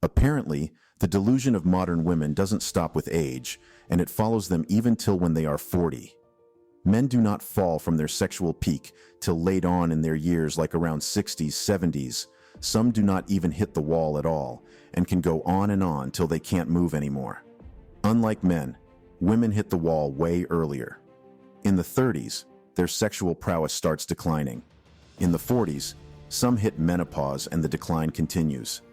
Apparently, the delusion of modern women doesn't stop with age, and it follows them even till when they are 40. Men do not fall from their sexual peak till late on in their years, like around 60s, 70s. Some do not even hit the wall at all, and can go on till they can't move anymore. Unlike men, women hit the wall way earlier. In the 30s, their sexual prowess starts declining. In the 40s, some hit menopause and the decline continues.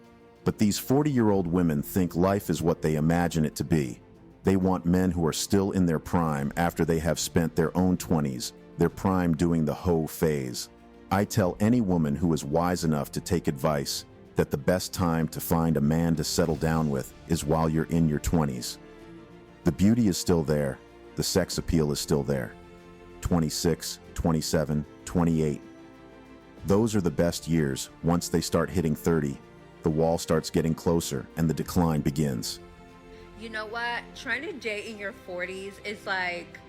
But these 40-year-old women think life is what they imagine it to be. They want men who are still in their prime after they have spent their own 20s, their prime doing the hoe phase. I tell any woman who is wise enough to take advice that the best time to find a man to settle down with is while you're in your 20s. The beauty is still there, the sex appeal is still there. 26, 27, 28. Those are the best years. Once they start hitting 30, the wall starts getting closer and the decline begins. You know what? Trying to date in your 40s is like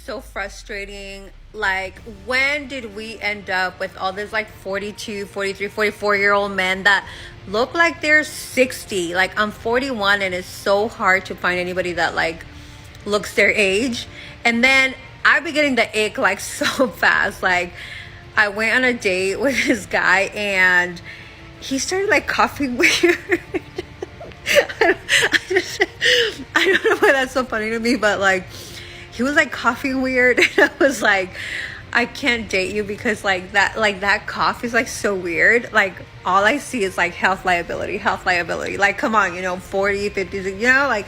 so frustrating. Like, when did we end up with all this like 42, 43, 44-year-old men that look like they're 60? Like, I'm 41 and it's so hard to find anybody that like looks their age. And then I be getting the ick like so fast. Like, I went on a date with this guy and he started like coughing weird. I don't know why that's so funny to me, but like he was like coughing weird and I was like, I can't date you because that cough is like so weird. Like, all I see is like health liability. Like, come on, 40, 50, like,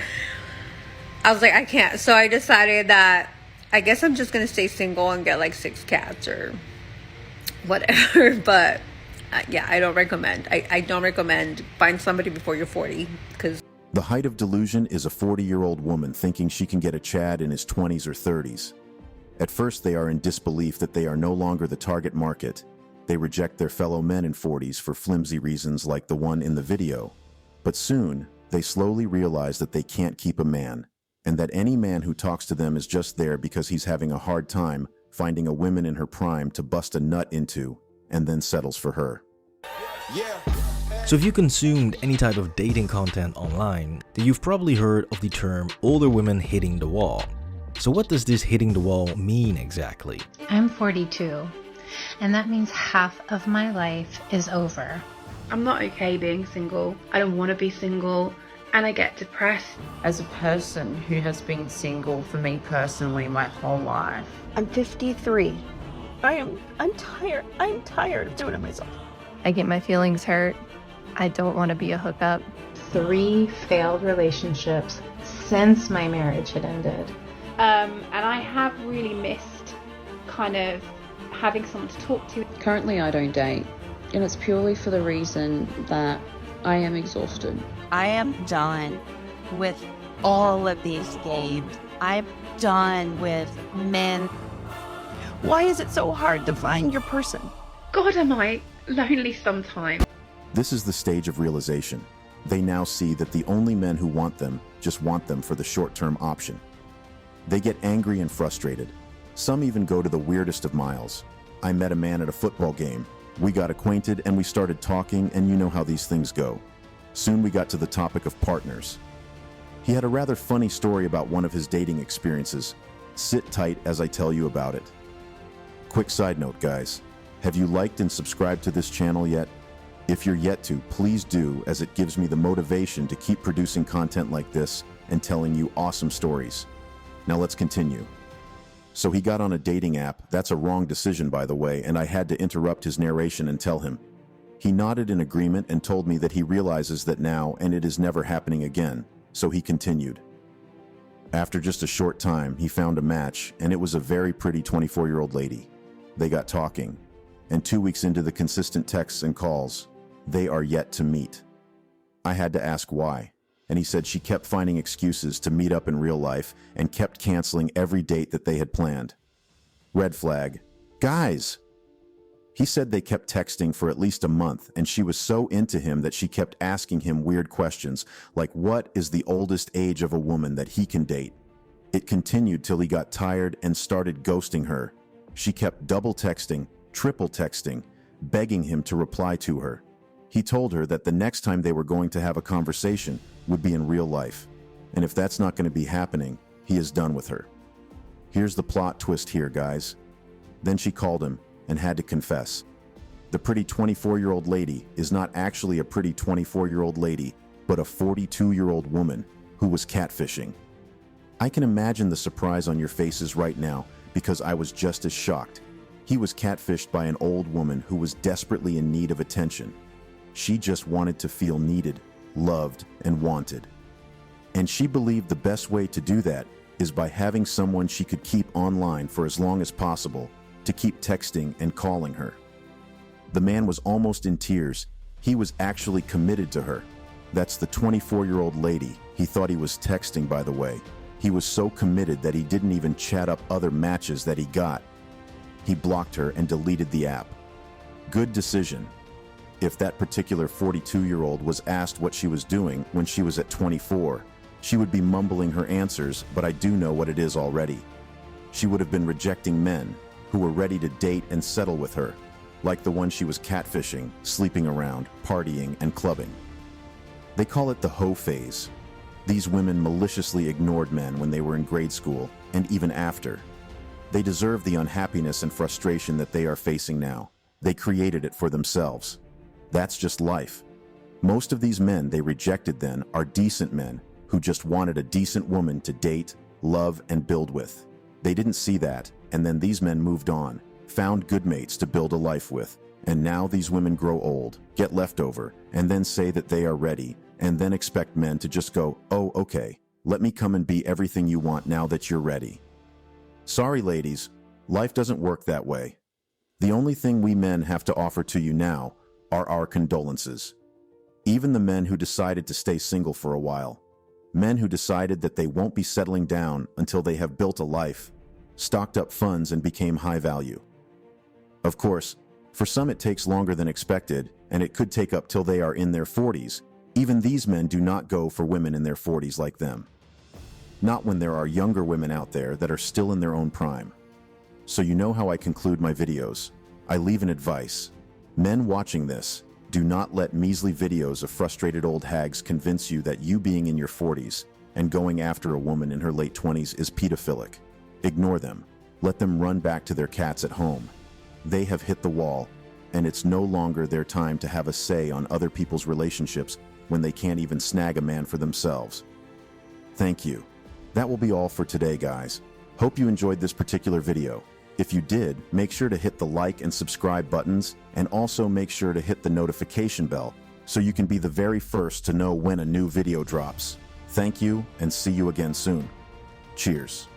I was like, I can't. So I decided that I guess I'm just gonna stay single and get like 6 cats or whatever. But yeah, I don't recommend. I don't recommend find somebody before you're 40, because the height of delusion is a 40-year-old woman thinking she can get a Chad in his 20s or 30s. At first, they are in disbelief that they are no longer the target market. They reject their fellow men in 40s for flimsy reasons like the one in the video. But soon, they slowly realize that they can't keep a man, and that any man who talks to them is just there because he's having a hard time finding a woman in her prime to bust a nut into, and then settles for her. So if you consumed any type of dating content online, then you've probably heard of the term older women hitting the wall. So what does this hitting the wall mean exactly? I'm 42, and that means half of my life is over. I'm not okay being single. I don't want to be single, and I get depressed. As a person who has been single for me personally my whole life. I'm 53. I'm tired. I'm tired of doing it myself. I get my feelings hurt. I don't want to be a hookup. 3 failed relationships since my marriage had ended. And I have really missed kind of having someone to talk to. Currently I don't date, and it's purely for the reason that I am exhausted. I am done with all of these games. I'm done with men. Why is it so hard to find your person? God, am I lonely sometimes. This is the stage of realization. They now see that the only men who want them just want them for the short-term option. They get angry and frustrated. Some even go to the weirdest of miles. I met a man at a football game. We got acquainted and we started talking, and you know how these things go. Soon we got to the topic of partners. He had a rather funny story about one of his dating experiences. Sit tight as I tell you about it. Quick side note, guys. Have you liked and subscribed to this channel yet? If you're yet to, please do, as it gives me the motivation to keep producing content like this and telling you awesome stories. Now let's continue. So he got on a dating app. That's a wrong decision, by the way, and I had to interrupt his narration and tell him. He nodded in agreement and told me that he realizes that now and it is never happening again, so he continued. After just a short time, he found a match, and it was a very pretty 24-year-old lady. They got talking, and 2 weeks into the consistent texts and calls, they are yet to meet. I had to ask why, and he said she kept finding excuses to meet up in real life and kept canceling every date that they had planned. Red flag. Guys! He said they kept texting for at least a month, and she was so into him that she kept asking him weird questions, like what is the oldest age of a woman that he can date? It continued till he got tired and started ghosting her. She kept double texting, triple texting, begging him to reply to her. He told her that the next time they were going to have a conversation would be in real life. And if that's not going to be happening, he is done with her. Here's the plot twist here, guys. Then she called him and had to confess. The pretty 24-year-old lady is not actually a pretty 24-year-old lady, but a 42-year-old woman who was catfishing. I can imagine the surprise on your faces right now because I was just as shocked. He was catfished by an old woman who was desperately in need of attention. She just wanted to feel needed, loved, and wanted. And she believed the best way to do that is by having someone she could keep online for as long as possible, to keep texting and calling her. The man was almost in tears. He was actually committed to her. That's the 24-year-old lady. He thought he was texting, by the way. He was so committed that he didn't even chat up other matches that he got. He blocked her and deleted the app. Good decision. If that particular 42-year-old was asked what she was doing when she was at 24, she would be mumbling her answers, but I do know what it is already. She would have been rejecting men who were ready to date and settle with her, like the one she was catfishing, sleeping around, partying, and clubbing. They call it the hoe phase. These women maliciously ignored men when they were in grade school and even after. They deserve the unhappiness and frustration that they are facing now. They created it for themselves. That's just life. Most of these men they rejected then are decent men who just wanted a decent woman to date, love, and build with. They didn't see that, and then these men moved on, found good mates to build a life with, and now these women grow old, get leftover, and then say that they are ready, and then expect men to just go, "Oh, okay, let me come and be everything you want now that you're ready." Sorry, ladies, life doesn't work that way. The only thing we men have to offer to you now are our condolences. Even the men who decided to stay single for a while, men who decided that they won't be settling down until they have built a life, stocked up funds, and became high value. Of course, for some it takes longer than expected, and it could take up till they are in their 40s. Even these men do not go for women in their 40s like them. Not when there are younger women out there that are still in their own prime. So you know how I conclude my videos. I leave an advice. Men watching this, do not let measly videos of frustrated old hags convince you that you being in your 40s and going after a woman in her late 20s is pedophilic. Ignore them. Let them run back to their cats at home. They have hit the wall, and it's no longer their time to have a say on other people's relationships when they can't even snag a man for themselves. Thank you. That will be all for today, guys. Hope you enjoyed this particular video. If you did, make sure to hit the like and subscribe buttons, and also make sure to hit the notification bell so you can be the very first to know when a new video drops. Thank you, and see you again soon. Cheers.